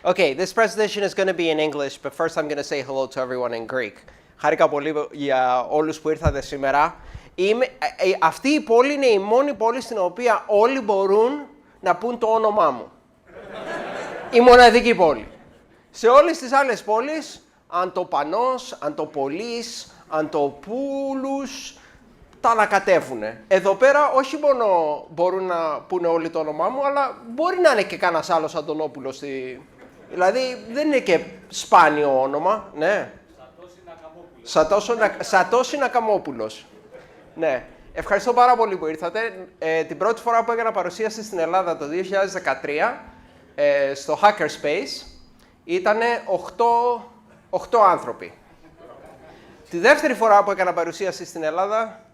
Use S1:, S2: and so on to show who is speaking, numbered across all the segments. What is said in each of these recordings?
S1: Okay, this presentation is going to be in English, but first I'm going to say hello to everyone in Greek. Χάρηκα πολύ για όλους που ήρθατε σήμερα. Αυτή η πόλη είναι η μόνη πόλη στην οποία όλοι μπορούν να πούν το όνομά μου. Η μοναδική πόλη. Σε όλες τις άλλες πόλεις, Αντοπανός, Αντοπολής, Αντοπούλους, τα ανακατεύουνε. Εδώ πέρα όχι μόνο μπορούν να πούνε όλοι το όνομά μου, αλλά μπορεί να είναι και κανένας άλλος Αντωνόπουλος. Δηλαδή δεν είναι και σπάνιο όνομα. Ναι. Σατώσι Νακαμόπουλος. Ναι. Ευχαριστώ πάρα πολύ που ήρθατε. Την πρώτη φορά που έκανα παρουσίαση στην Ελλάδα το 2013, στο Hackerspace, ήταν 8 άνθρωποι. Τη δεύτερη φορά που έκανα παρουσίαση στην Ελλάδα,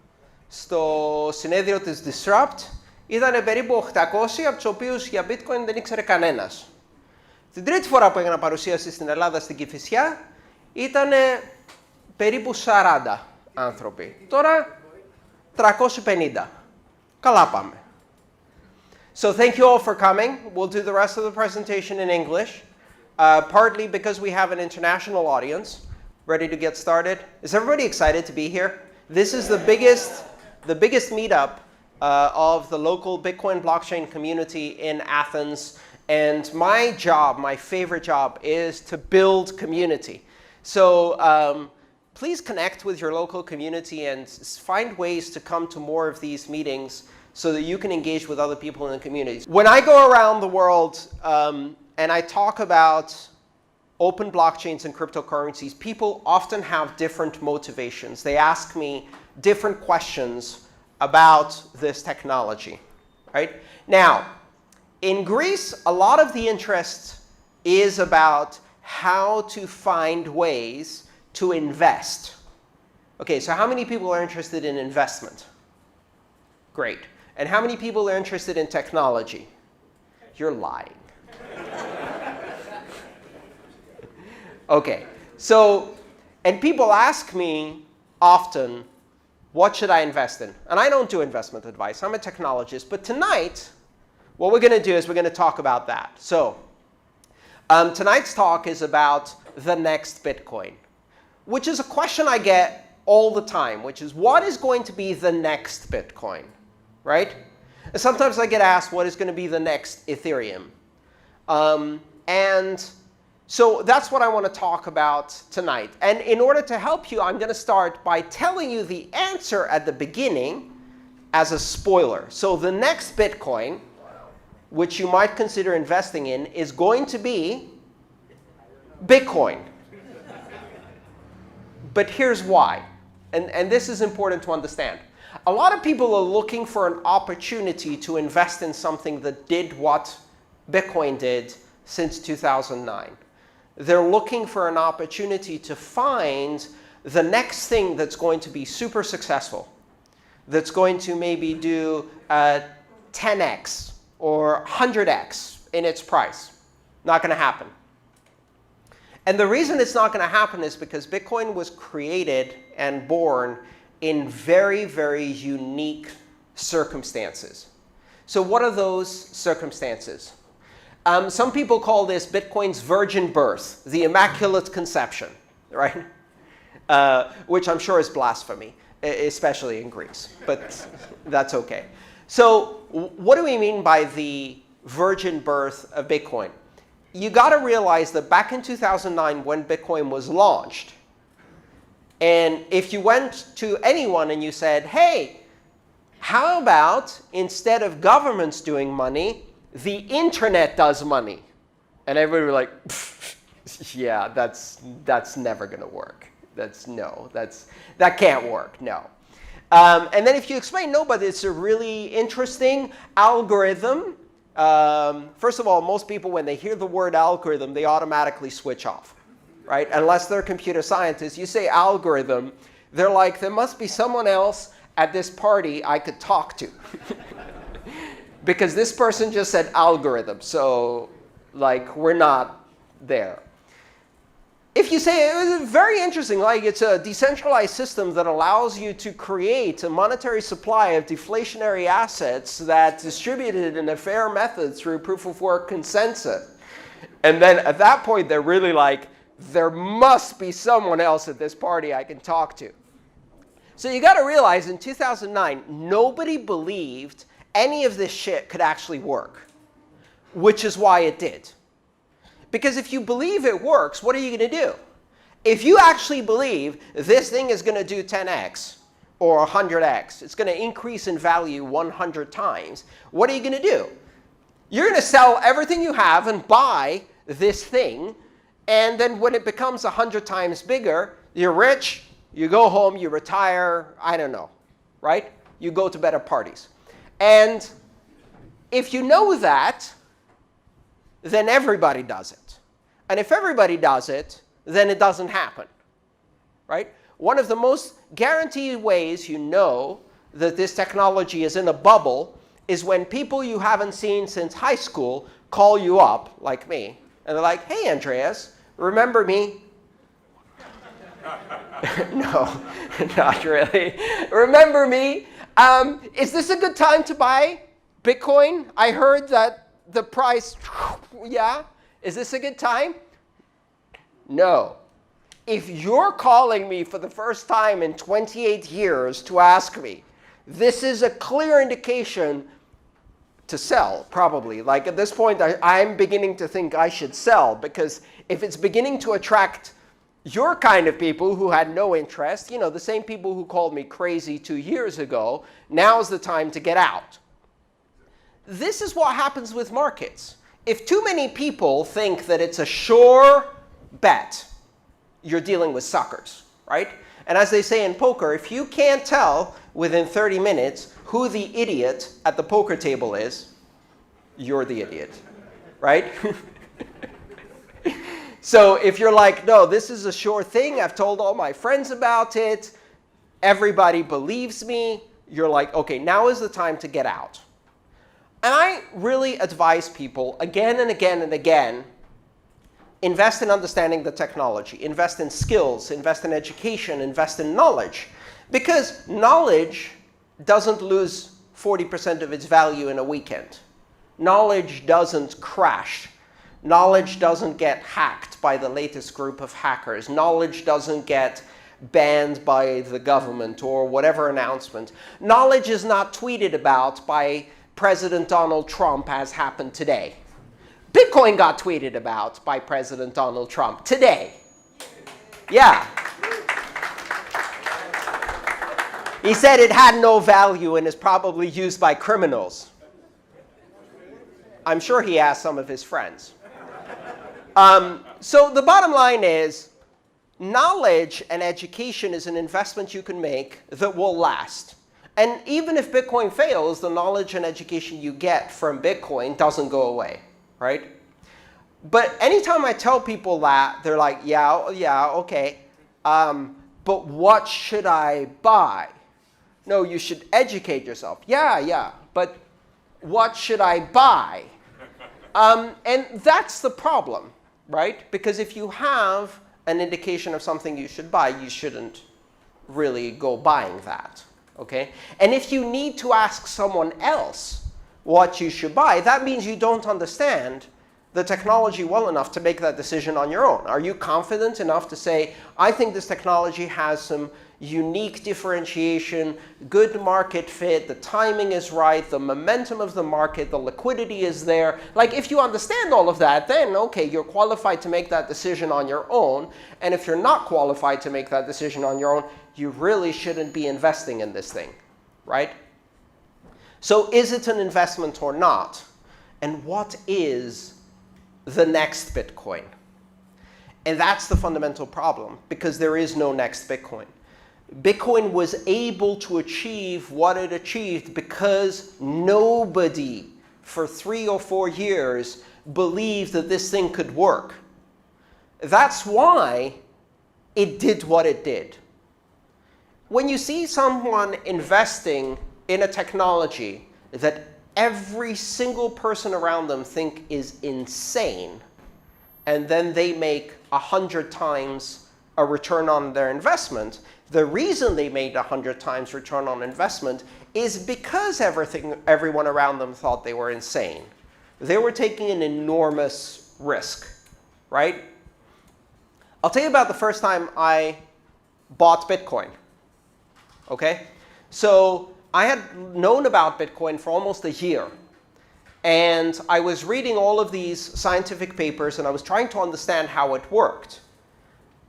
S1: στο συνέδριο της Disrupt, ήταν περίπου 800, από τους οποίους για bitcoin δεν ήξερε κανένας. Την τρίτη φορά που έκανα παρουσίαση στην Ελλάδα, στην Κηφισιά, ήταν περίπου 40 άνθρωποι. Τώρα 350. Καλά πάμε. So thank you all for coming. We'll do the rest of the presentation in English, partly because we have an international audience. Ready to get started? Is everybody excited to be here? This is the biggest meetup of the local Bitcoin blockchain community in Athens. And my job, my favorite job, is to build community. So please connect with your local community and find ways to come to more of these meetings so that you can engage with other people in the community. When I go around the world and I talk about open blockchains and cryptocurrencies, people often have different motivations. They ask me different questions about this technology, right? Now, in Greece, a lot of the interest is about how to find ways to invest. Okay, so how many people are interested in investment? Great. And how many people are interested in technology? You're lying. Okay, so, and people ask me often, what should I invest in? And I don't do investment advice. I'm a technologist. But tonight, what we're going to do is we're going to talk about that. So tonight's talk is about the next Bitcoin, which is a question I get all the time, which is what is going to be the next Bitcoin, right? And sometimes I get asked what is going to be the next Ethereum. And so that's what I want to talk about tonight. And in order to help you, I'm going to start by telling you the answer at the beginning as a spoiler. So the next Bitcoin, which you might consider investing in, is going to be Bitcoin. But here's why. And this is important to understand. A lot of people are looking for an opportunity to invest in something that did what Bitcoin did since 2009. They're looking for an opportunity to find the next thing that's going to be super successful, that's going to maybe do 10x or 100x in its price. Not going to happen. And the reason it's not going to happen is because Bitcoin was created and born in very, very unique circumstances. So what are those circumstances? Some people call this Bitcoin's virgin birth, the immaculate conception, right? Which I'm sure is blasphemy, especially in Greece, but that's okay. So what do we mean by the virgin birth of Bitcoin? You got to realize that back in 2009 when Bitcoin was launched, and if you went to anyone and you said, hey, how about instead of governments doing money, the internet does money? And everybody would be like, yeah, that's never going to work. That can't work, no. And then if you explain, no, but it's a really interesting algorithm. First of all, most people, when they hear the word algorithm, they automatically switch off, right? Unless they're computer scientists, you say algorithm, they're like, there must be someone else at this party I could talk to. Because this person just said algorithm, so like we're not there. If you say it was very interesting, like it's a decentralized system that allows you to create a monetary supply of deflationary assets that's distributed in a fair method through proof of work consensus. And then at that point, they're really like, there must be someone else at this party I can talk to. So you got to realize in 2009, nobody believed any of this shit could actually work, which is why it did. Because if you believe it works, what are you going to do? If you actually believe this thing is going to do 10x or 100x, it's going to increase in value 100 times, what are you going to do? You're going to sell everything you have and buy this thing, and then when it becomes 100 times bigger, you're rich, you go home, you retire, I don't know, right? You go to better parties. And if you know that, then everybody does it. And if everybody does it, then it doesn't happen, right? One of the most guaranteed ways you know that this technology is in a bubble is when people you haven't seen since high school call you up, like me, and they're like, hey, Andreas, remember me? No, not really. Remember me? Is this a good time to buy Bitcoin? I heard that the price, yeah? Is this a good time? No. If you're calling me for the first time in 28 years to ask me, this is a clear indication to sell, probably. Like at this point, I'm beginning to think I should sell, because if it's beginning to attract your kind of people who had no interest, you know, the same people who called me crazy 2 years ago, now's the time to get out. This is what happens with markets. If too many people think that it's a sure bet, you're dealing with suckers, right? And as they say in poker, if you can't tell within 30 minutes who the idiot at the poker table is, you're the idiot, right? So if you're like, no, this is a sure thing, I've told all my friends about it, everybody believes me, you're like, okay, now is the time to get out. And I really advise people again and again and again, invest in understanding the technology, invest in skills, invest in education, invest in knowledge. Because knowledge doesn't lose 40% of its value in a weekend. Knowledge doesn't crash. Knowledge doesn't get hacked by the latest group of hackers. Knowledge doesn't get banned by the government or whatever announcement. Knowledge is not tweeted about by President Donald Trump, as happened today. Bitcoin got tweeted about by President Donald Trump today. Yeah. He said it had no value and is probably used by criminals. I'm sure he asked some of his friends. So the bottom line is, knowledge and education is an investment you can make that will last. And even if Bitcoin fails, the knowledge and education you get from Bitcoin doesn't go away, right? But anytime I tell people that, they're like, yeah, okay. But what should I buy? No, you should educate yourself. Yeah, but what should I buy? And that's the problem, right? Because if you have an indication of something you should buy, you shouldn't really go buying that, okay? And if you need to ask someone else what you should buy, that means you don't understand the technology well enough to make that decision on your own. Are you confident enough to say, I think this technology has some unique differentiation, good market fit, the timing is right, the momentum of the market, the liquidity is there. Like, if you understand all of that, then, okay, you're qualified to make that decision on your own. And if you're not qualified to make that decision on your own, you really shouldn't be investing in this thing, right? So is it an investment or not? And what is the next Bitcoin? And that's the fundamental problem, because there is no next Bitcoin. Bitcoin was able to achieve what it achieved because nobody for 3 or 4 years believed that this thing could work. That's why it did what it did. When you see someone investing in a technology that every single person around them think is insane, and then they make 100 times a return on their investment, the reason they made 100 times return on investment is because everyone around them thought they were insane. They were taking an enormous risk. right? I'll tell you about the first time I bought Bitcoin. Okay? So I had known about Bitcoin for almost a year. And I was reading all of these scientific papers, and I was trying to understand how it worked.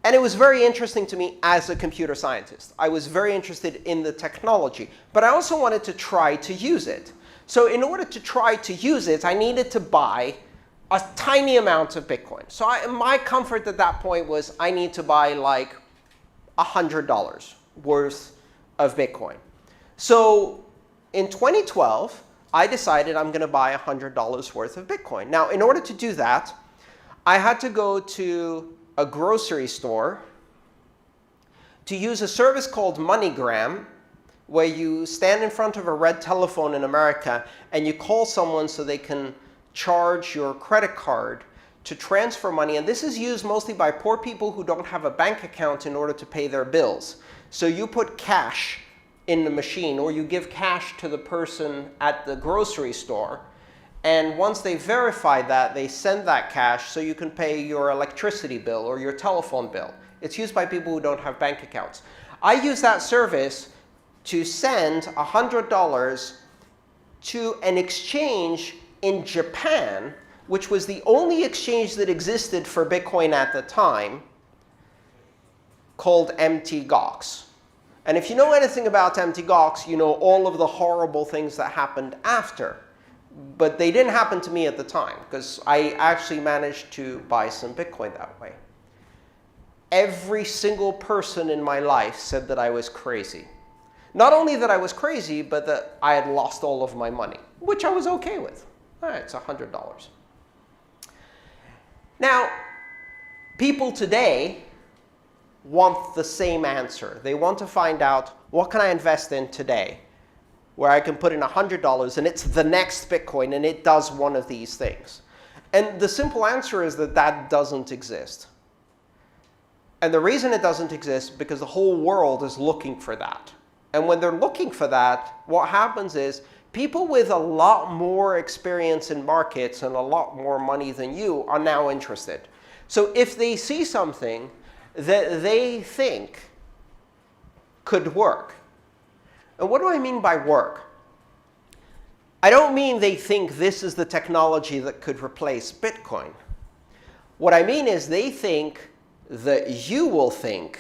S1: And it was very interesting to me as a computer scientist. I was very interested in the technology. But I also wanted to try to use it. So in order to try to use it, I needed to buy a tiny amount of Bitcoin. So my comfort at that point was I need to buy like $100 worth of Bitcoin. So in 2012, I decided I'm going to buy $100 worth of Bitcoin. Now, in order to do that, I had to go to a grocery store to use a service called MoneyGram, where you stand in front of a red telephone in America and you call someone so they can charge your credit card to transfer money. And this is used mostly by poor people who don't have a bank account in order to pay their bills. So you put cash in the machine, or you give cash to the person at the grocery store. And once they verify that, they send that cash so you can pay your electricity bill or your telephone bill. It's used by people who don't have bank accounts. I use that service to send $100 to an exchange in Japan, which was the only exchange that existed for Bitcoin at the time, called mt.gox. And if you know anything about mt.gox, you know all of the horrible things that happened after. But they didn't happen to me at the time, because I actually managed to buy some Bitcoin that way. Every single person in my life said that I was crazy. Not only that I was crazy, but that I had lost all of my money, which I was OK with. All right, it's $100. Now, people today want the same answer. They want to find out, what can I invest in today where I can put in $100 and it's the next Bitcoin and it does one of these things? And the simple answer is that that doesn't exist. And the reason it doesn't exist is because the whole world is looking for that. And when they're looking for that, what happens is people with a lot more experience in markets and a lot more money than you are now interested. So if they see something that they think could work. And what do I mean by work? I don't mean they think this is the technology that could replace Bitcoin. What I mean is they think that you will think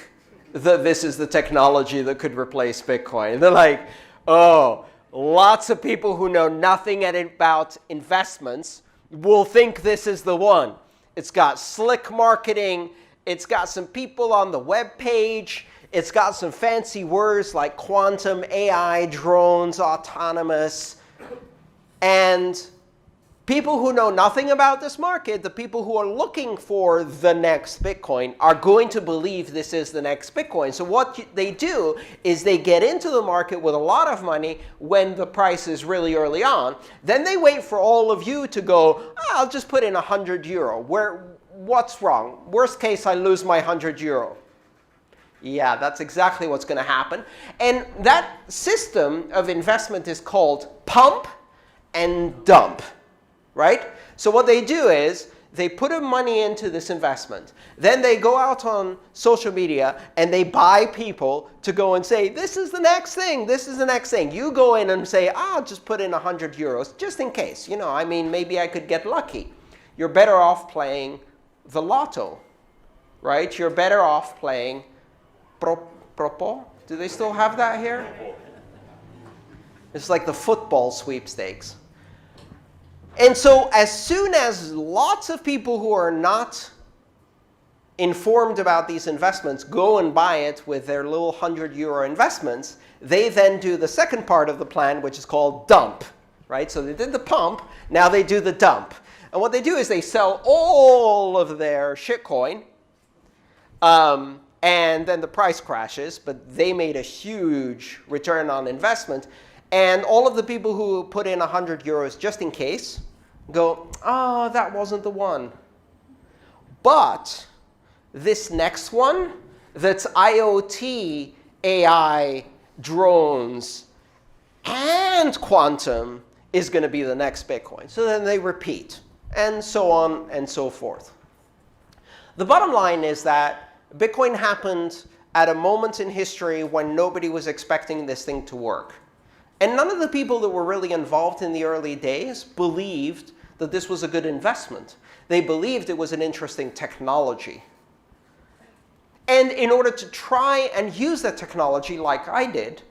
S1: that this is the technology that could replace Bitcoin. They're like, oh, lots of people who know nothing about investments will think this is the one. It's got slick marketing. It's got some people on the web page. It's got some fancy words like quantum, AI, drones, autonomous. And people who know nothing about this market, the people who are looking for the next Bitcoin, are going to believe this is the next Bitcoin. So what they do is they get into the market with a lot of money when the price is really early on. Then they wait for all of you to go, oh, I'll just put in €100. What's wrong? Worst case, I lose my €100. Yeah, that's exactly what's going to happen. And that system of investment is called pump and dump, right? So what they do is they put money into this investment. Then they go out on social media and they buy people to go and say, this is the next thing. This is the next thing. You go in and say, I'll just put in €100 just in case. You know, I mean, maybe I could get lucky. You're better off playing the lotto, right? You're better off playing Propo. Do they still have that here? It's like the football sweepstakes. And so as soon as lots of people who are not informed about these investments go and buy it with their little €100 investments, they then do the second part of the plan, which is called dump, right? So they did the pump, now they do the dump. And what they do is they sell all of their shitcoin, and then the price crashes, but they made a huge return on investment. And all of the people who put in €100 just in case go, oh, that wasn't the one. But this next one, that's IoT, AI, drones, and quantum, is going to be the next Bitcoin. So then they repeat, and so on and so forth. The bottom line is that Bitcoin happened at a moment in history when nobody was expecting this thing to work. And none of the people that were really involved in the early days believed that this was a good investment. They believed it was an interesting technology. And in order to try and use that technology like I did,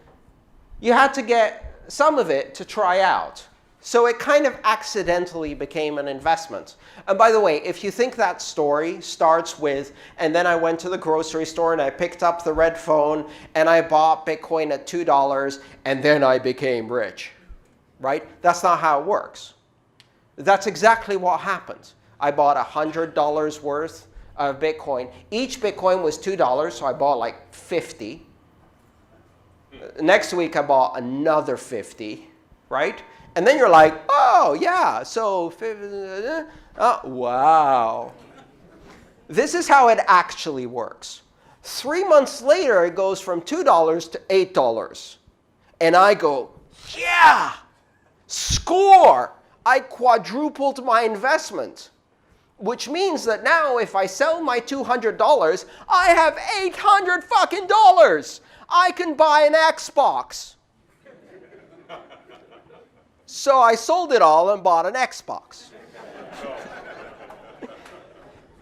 S1: you had to get some of it to try out. So it kind of accidentally became an investment. And by the way, if you think that story starts with, and then I went to the grocery store and I picked up the red phone and I bought Bitcoin at $2 and then I became rich, right? That's not how it works. That's exactly what happened. I bought $100 worth of Bitcoin. Each Bitcoin was $2, so I bought like 50. Next week I bought another 50, right? And then you're like, oh, yeah, so, wow. This is how it actually works. 3 months later, it goes from $2 to $8. And I go, yeah, score! I quadrupled my investment. Which means that now if I sell my $200, I have $800 fucking dollars. I can buy an Xbox. So I sold it all and bought an Xbox.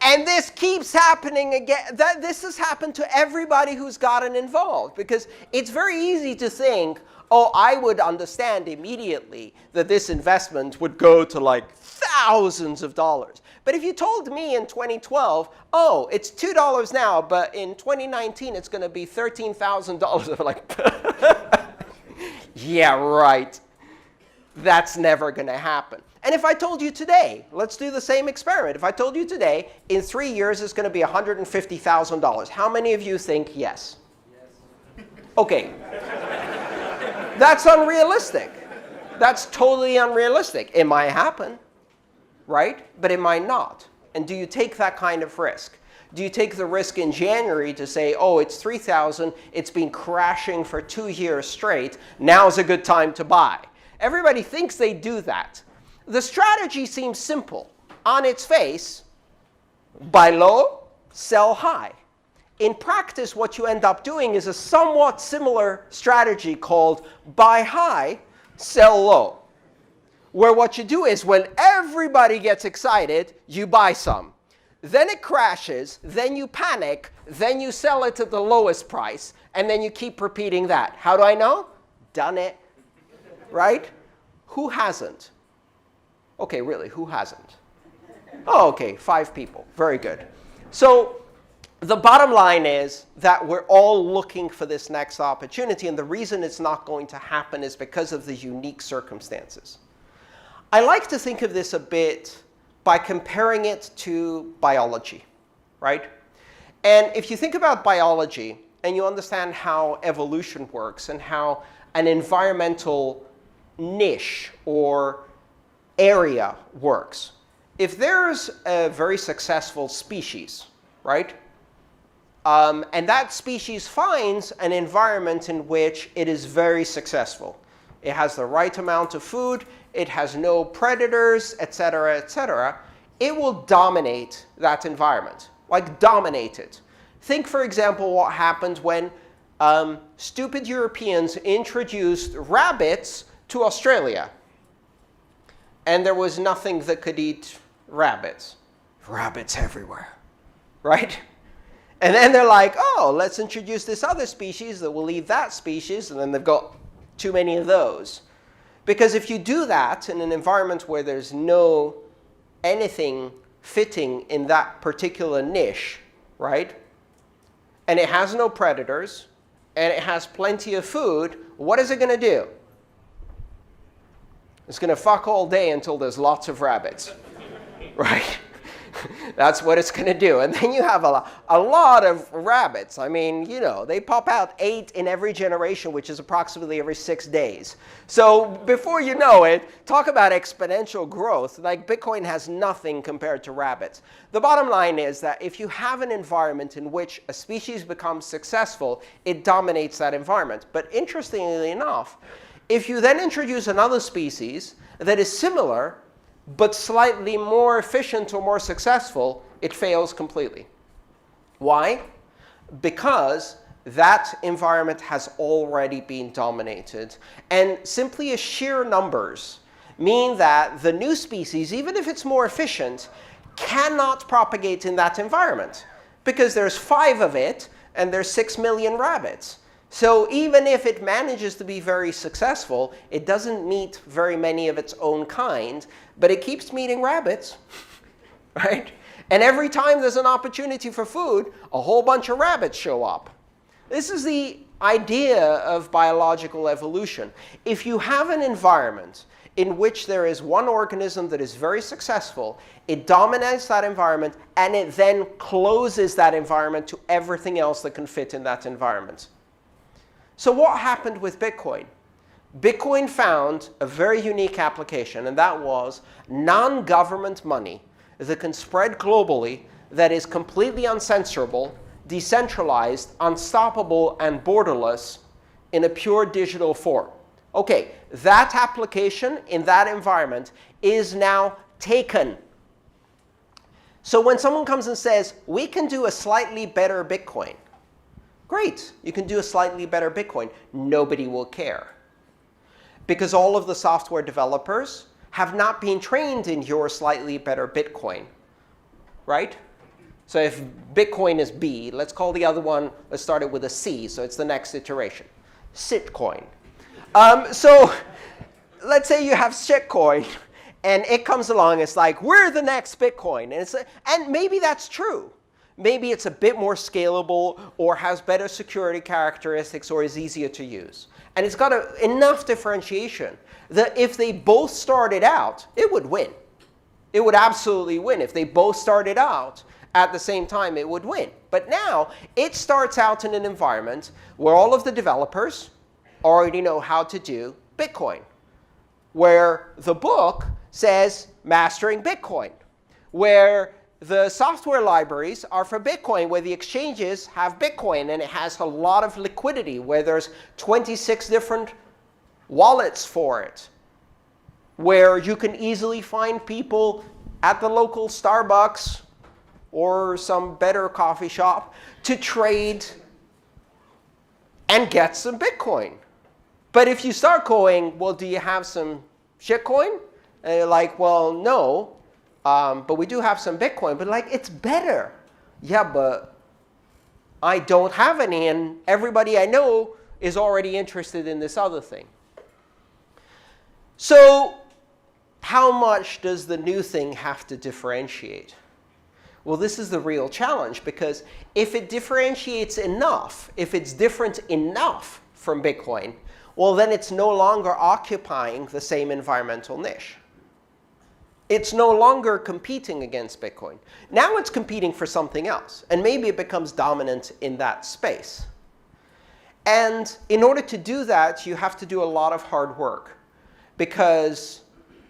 S1: And this keeps happening again. This has happened to everybody who's gotten involved. Because it's very easy to think, oh, I would understand immediately that this investment would go to like thousands of dollars. But if you told me in 2012, oh, it's $2 now, but in 2019 it's going to be $13,000, I'm like, yeah, right. That's never going to happen. And if I told you today, let's do the same experiment. If I told you today, in 3 years it's going to be $150,000, how many of you think yes? Yes. OK. That's unrealistic. That's totally unrealistic. It might happen, right? But it might not. And do you take that kind of risk? Do you take the risk in January to say, oh, it's 3,000, it's been crashing for 2 years straight, now's a good time to buy? Everybody thinks they do that. The strategy seems simple. On its face, buy low, sell high. In practice, what you end up doing is a somewhat similar strategy called buy high, sell low. Where what you do is when everybody gets excited, you buy some. Then it crashes, then you panic, then you sell it at the lowest price, and then you keep repeating that. How do I know? Done it. Right? Who hasn't? OK, really, who hasn't? Oh, OK, 5 people. Very good. So the bottom line is that we're all looking for this next opportunity. And the reason it's not going to happen is because of the unique circumstances. I like to think of this a bit by comparing it to biology, right? And if you think about biology and you understand how evolution works and how an environmental niche or area works, if there's a very successful species, right? And that species finds an environment in which it is very successful. It has the right amount of food, it has no predators, et cetera, it will dominate that environment, like dominate it. Think, for example, what happened when stupid Europeans introduced rabbits to Australia. And there was nothing that could eat rabbits. Rabbits everywhere, right? And then they're like, oh, let's introduce this other species that will eat that species. And then they've got too many of those. Because if you do that in an environment where there's no anything fitting in that particular niche, right? And it has no predators, and it has plenty of food, what is it going to do? It's going to fuck all day until there's lots of rabbits, right? That's what it's going to do. And then you have a lot of rabbits. I mean, you know, they pop out 8 in every generation, which is approximately every 6 days. So before you know it, talk about exponential growth. Like Bitcoin has nothing compared to rabbits. The bottom line is that if you have an environment in which a species becomes successful, it dominates that environment. But interestingly enough, if you then introduce another species that is similar, but slightly more efficient or more successful, It fails completely. Why? Because that environment has already been dominated. And simply as sheer numbers mean that the new species, even if it's more efficient, cannot propagate in that environment. Because there's 5 of it, and there's 6 million rabbits. So even if it manages to be very successful, it doesn't meet very many of its own kind, but it keeps meeting rabbits, right? And every time there's an opportunity for food, a whole bunch of rabbits show up. This is the idea of biological evolution. If you have an environment in which there is one organism that is very successful, it dominates that environment, and it then closes that environment to everything else that can fit in that environment. So what happened with Bitcoin? Bitcoin found a very unique application, and that was non-government money that can spread globally, that is completely uncensorable, decentralized, unstoppable, and borderless in a pure digital form. Okay, that application in that environment is now taken. So when someone comes and says, we can do a slightly better Bitcoin, great, you can do a slightly better Bitcoin. Nobody will care. Because all of the software developers have not been trained in your slightly better Bitcoin, right? So if Bitcoin is B, let's call the other one, let's start it with a C, so it's the next iteration. Sitcoin. So let's say you have shitcoin, and it comes along, it's like, we're the next Bitcoin. And maybe that's true. Maybe it's a bit more scalable, or has better security characteristics, or is easier to use. And it's got enough differentiation that if they both started out, it would win. It would absolutely win. If they both started out at the same time, it would win. But now, it starts out in an environment where all of the developers already know how to do Bitcoin, where the book says mastering Bitcoin, where the software libraries are for Bitcoin, where the exchanges have Bitcoin, and it has a lot of liquidity, where there's 26 different wallets for it, where you can easily find people at the local Starbucks or some better coffee shop to trade and get some Bitcoin. But if you start going, well, do you have some shitcoin? And you're like, well, no. But we do have some Bitcoin, but like, it's better. Yeah, but I don't have any, and everybody I know is already interested in this other thing. So how much does the new thing have to differentiate? Well, this is the real challenge, because if it differentiates enough, if it's different enough from Bitcoin, well, then it's no longer occupying the same environmental niche. It's no longer competing against Bitcoin. Now it's competing for something else, and maybe it becomes dominant in that space. And in order to do that, you have to do a lot of hard work, because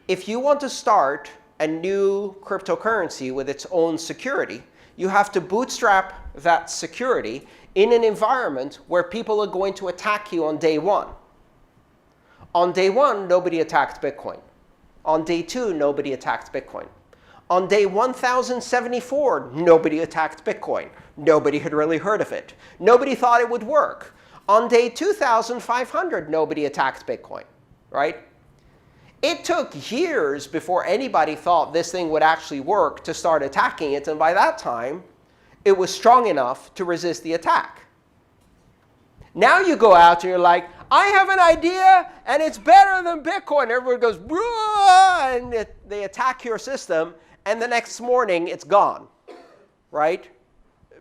S1: if you want to start a new cryptocurrency with its own security, you have to bootstrap that security in an environment where people are going to attack you on day one. On day one, nobody attacked Bitcoin. On day 2, nobody attacked Bitcoin. On day 1074, nobody attacked Bitcoin. Nobody had really heard of it. Nobody thought it would work. On day 2500, nobody attacked Bitcoin, right? It took years before anybody thought this thing would actually work to start attacking it, and by that time, it was strong enough to resist the attack. Now you go out and you're like, I have an idea, and it's better than Bitcoin. Everyone goes, and they attack your system, and the next morning it's gone, right?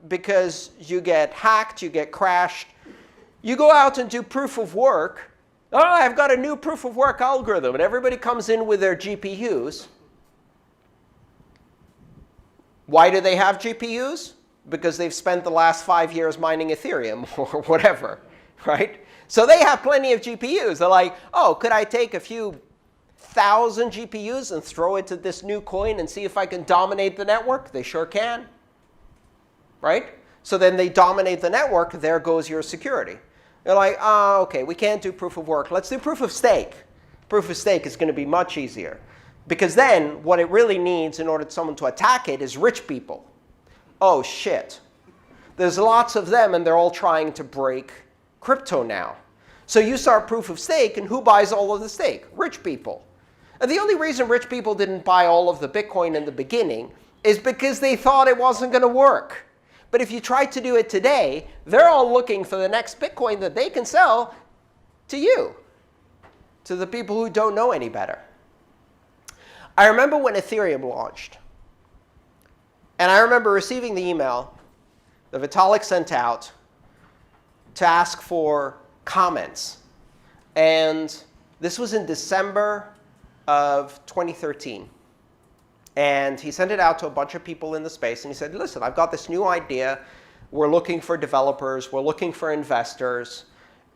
S1: Because you get hacked, you get crashed. You go out and do proof of work. Oh, I've got a new proof of work algorithm, and everybody comes in with their GPUs. Why do they have GPUs? Because they've spent the last 5 years mining Ethereum or whatever, right? So they have plenty of GPUs. They're like, oh, could I take a few thousand GPUs and throw it to this new coin and see if I can dominate the network? They sure can, right? So then they dominate the network. There goes your security. They're like, oh, OK, we can't do proof of work. Let's do proof of stake. Proof of stake is going to be much easier. Because then what it really needs in order for someone to attack it is rich people. oh shit, there's lots of them and they're all trying to break crypto now. So you start proof of stake, and who buys all of the stake? Rich people. And the only reason rich people didn't buy all of the Bitcoin in the beginning is because they thought it wasn't going to work. But if you try to do it today, they're all looking for the next Bitcoin that they can sell to you, to the people who don't know any better. I remember when Ethereum launched. And I remember receiving the email that Vitalik sent out to ask for comments. And this was in December of 2013. And he sent it out to a bunch of people in the space. And he said, listen, I've got this new idea. We're looking for developers. We're looking for investors.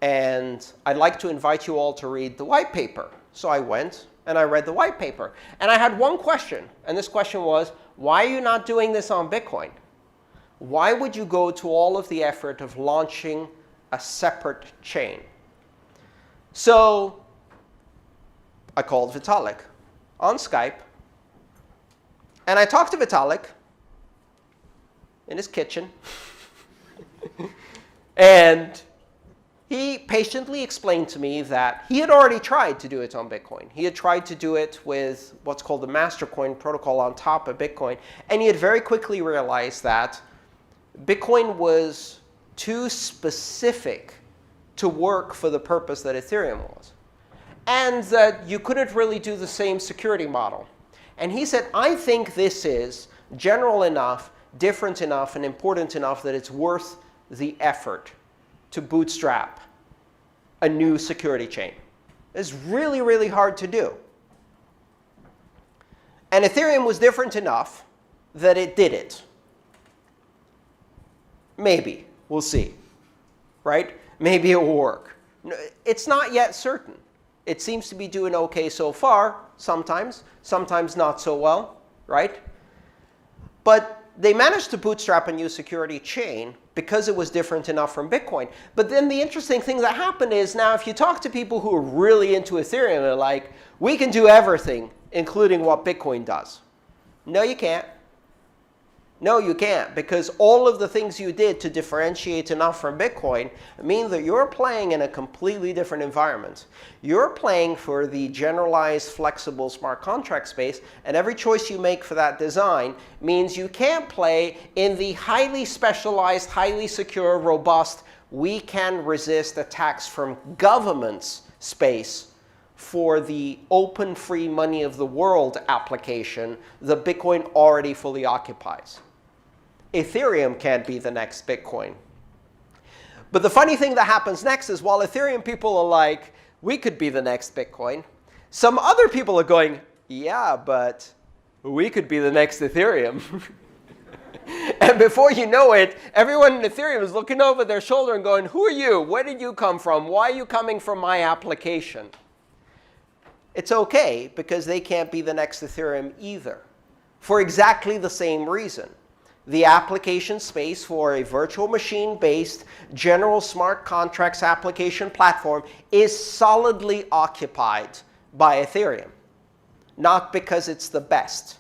S1: And I'd like to invite you all to read the white paper. So I went and I read the white paper. And I had one question. And this question was, why are you not doing this on Bitcoin? Why would you go to all of the effort of launching a separate chain? So I called Vitalik on Skype. And I talked to Vitalik in his kitchen. And he patiently explained to me that he had already tried to do it on Bitcoin. He had tried to do it with what's called the Mastercoin protocol on top of Bitcoin. And he had very quickly realized that Bitcoin was too specific to work for the purpose that Ethereum was. And that you couldn't really do the same security model. And he said, I think this is general enough, different enough, and important enough that it's worth the effort to bootstrap a new security chain. It's really, really hard to do. And Ethereum was different enough that it did it. Maybe. We'll see. Right? Maybe it will work. It's not yet certain. It seems to be doing OK so far, sometimes not so well, right? But they managed to bootstrap a new security chain because it was different enough from Bitcoin. But then the interesting thing that happened is now if you talk to people who are really into Ethereum, they're like, we can do everything, including what Bitcoin does. No, you can't. No, you can't, because all of the things you did to differentiate enough from Bitcoin mean that you're playing in a completely different environment. You're playing for the generalized, flexible smart contract space, and every choice you make for that design means you can't play in the highly specialized, highly secure, robust, we can resist attacks from governments space for the open, free money of the world application that Bitcoin already fully occupies. Ethereum can't be the next Bitcoin. But the funny thing that happens next is while Ethereum people are like, we could be the next Bitcoin, some other people are going, yeah, but we could be the next Ethereum. And before you know it, everyone in Ethereum is looking over their shoulder and going, who are you? Where did you come from? Why are you coming from my application? It's OK, because they can't be the next Ethereum either, for exactly the same reason. The application space for a virtual machine-based general smart contracts application platform is solidly occupied by Ethereum. Not because it's the best,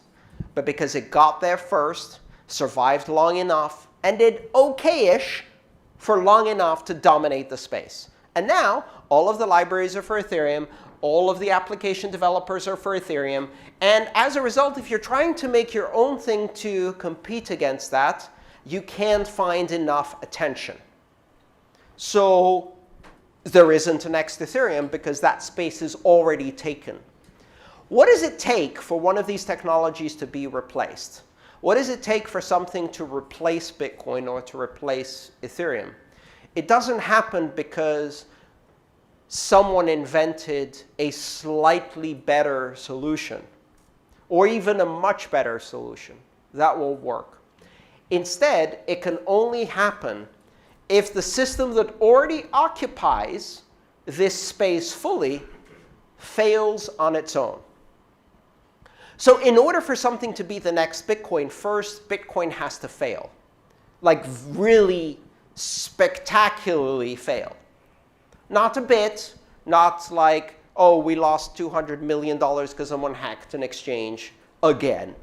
S1: but because it got there first, survived long enough, and did OK-ish for long enough to dominate the space. And now, all of the libraries are for Ethereum. All of the application developers are for Ethereum. And as a result, if you're trying to make your own thing to compete against that, you can't find enough attention. So there isn't a next Ethereum because that space is already taken. What does it take for one of these technologies to be replaced? What does it take for something to replace Bitcoin or to replace Ethereum? It doesn't happen because someone invented a slightly better solution, or even a much better solution that will work. Instead, it can only happen if the system that already occupies this space fully fails on its own. So in order for something to be the next Bitcoin, first, Bitcoin has to fail. Like really spectacularly fail. Not a bit, not like, oh, we lost $200 million because someone hacked an exchange again.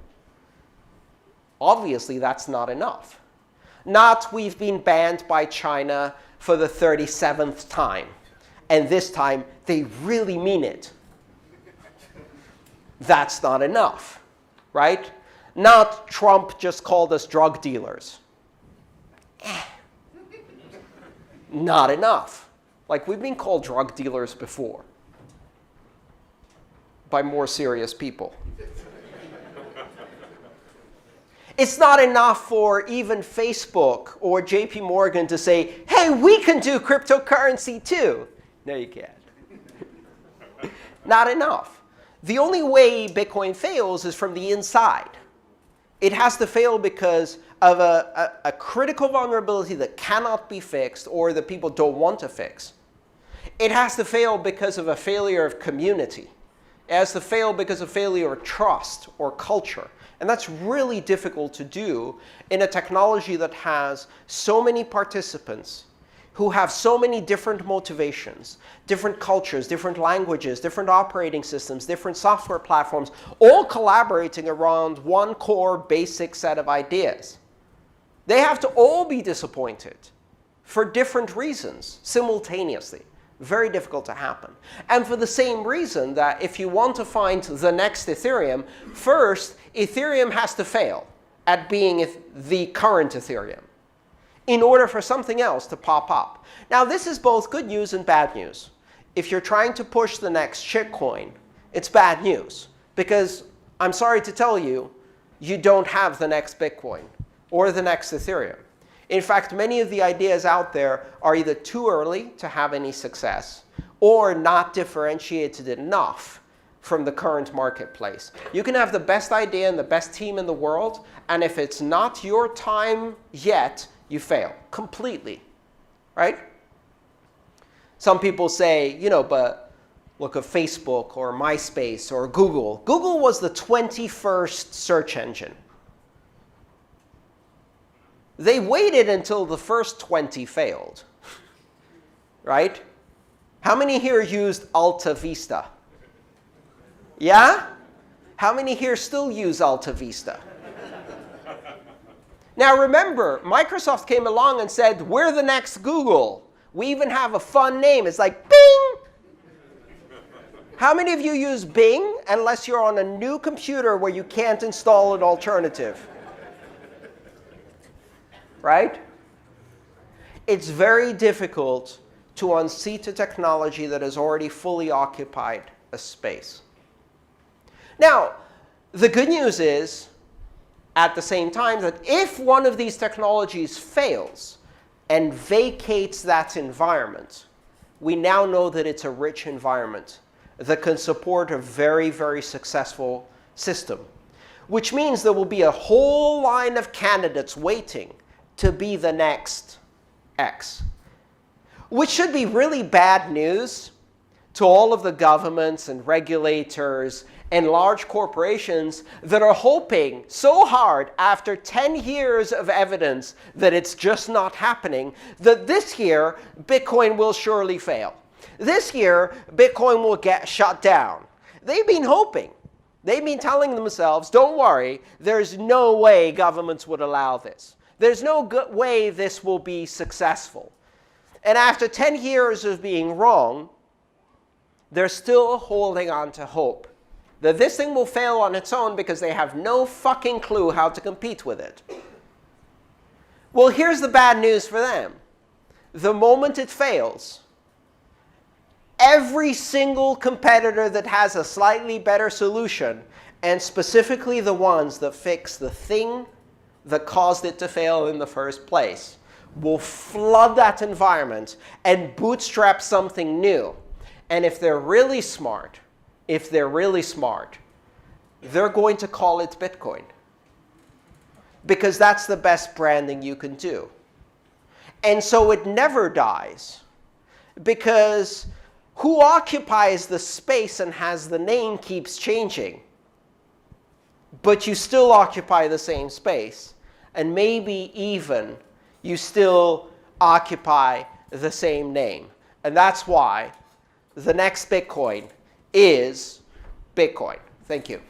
S1: Obviously, that's not enough. Not we've been banned by China for the 37th time, and this time they really mean it. That's not enough, right? Not Trump just called us drug dealers. Not enough. Like, we've been called drug dealers before by more serious people. It's not enough for even Facebook or JP Morgan to say, hey, we can do cryptocurrency too. No, you can't. Not enough. The only way Bitcoin fails is from the inside. It has to fail because of a critical vulnerability that cannot be fixed or that people don't want to fix. It has to fail because of a failure of community. It has to fail because of failure of trust or culture. And that's really difficult to do in a technology that has so many participants who have so many different motivations, different cultures, different languages, different operating systems, different software platforms, all collaborating around one core basic set of ideas. They have to all be disappointed for different reasons simultaneously. Very difficult to happen. And for the same reason that if you want to find the next Ethereum, first, Ethereum has to fail at being the current Ethereum in order for something else to pop up. Now, this is both good news and bad news. If you're trying to push the next shitcoin, it's bad news. Because I'm sorry to tell you, you don't have the next Bitcoin or the next Ethereum. In fact, many of the ideas out there are either too early to have any success or not differentiated enough from the current marketplace. You can have the best idea and the best team in the world, and if it's not your time yet, you fail completely, right? Some people say, you know, but look at Facebook or MySpace or Google. Google was the 21st search engine. They waited until the first 20 failed, right? How many here used Alta Vista? Yeah? How many here still use Alta Vista? Now remember, Microsoft came along and said, we're the next Google. We even have a fun name. It's like Bing! How many of you use Bing unless you're on a new computer where you can't install an alternative? Right? It's very difficult to unseat a technology that has already fully occupied a space. Now, the good news is, at the same time, that if one of these technologies fails and vacates that environment, we now know that it's a rich environment that can support a very, very successful system, which means there will be a whole line of candidates waiting to be the next X, which should be really bad news to all of the governments and regulators and large corporations that are hoping so hard after 10 years of evidence that it's just not happening, that this year Bitcoin will surely fail. This year Bitcoin will get shut down. They've been hoping. They've been telling themselves, don't worry, there's no way governments would allow this. There's no good way this will be successful. And after 10 years of being wrong, they're still holding on to hope that this thing will fail on its own because they have no fucking clue how to compete with it. Well, here's the bad news for them. The moment it fails, every single competitor that has a slightly better solution, and specifically the ones that fix the thing that caused it to fail in the first place, will flood that environment and bootstrap something new. And if they're really smart, they're going to call it Bitcoin. Because that's the best branding you can do. And so it never dies. Because who occupies the space and has the name keeps changing. But you still occupy the same space. And maybe even you still occupy the same name. And that's why the next Bitcoin is Bitcoin. Thank you.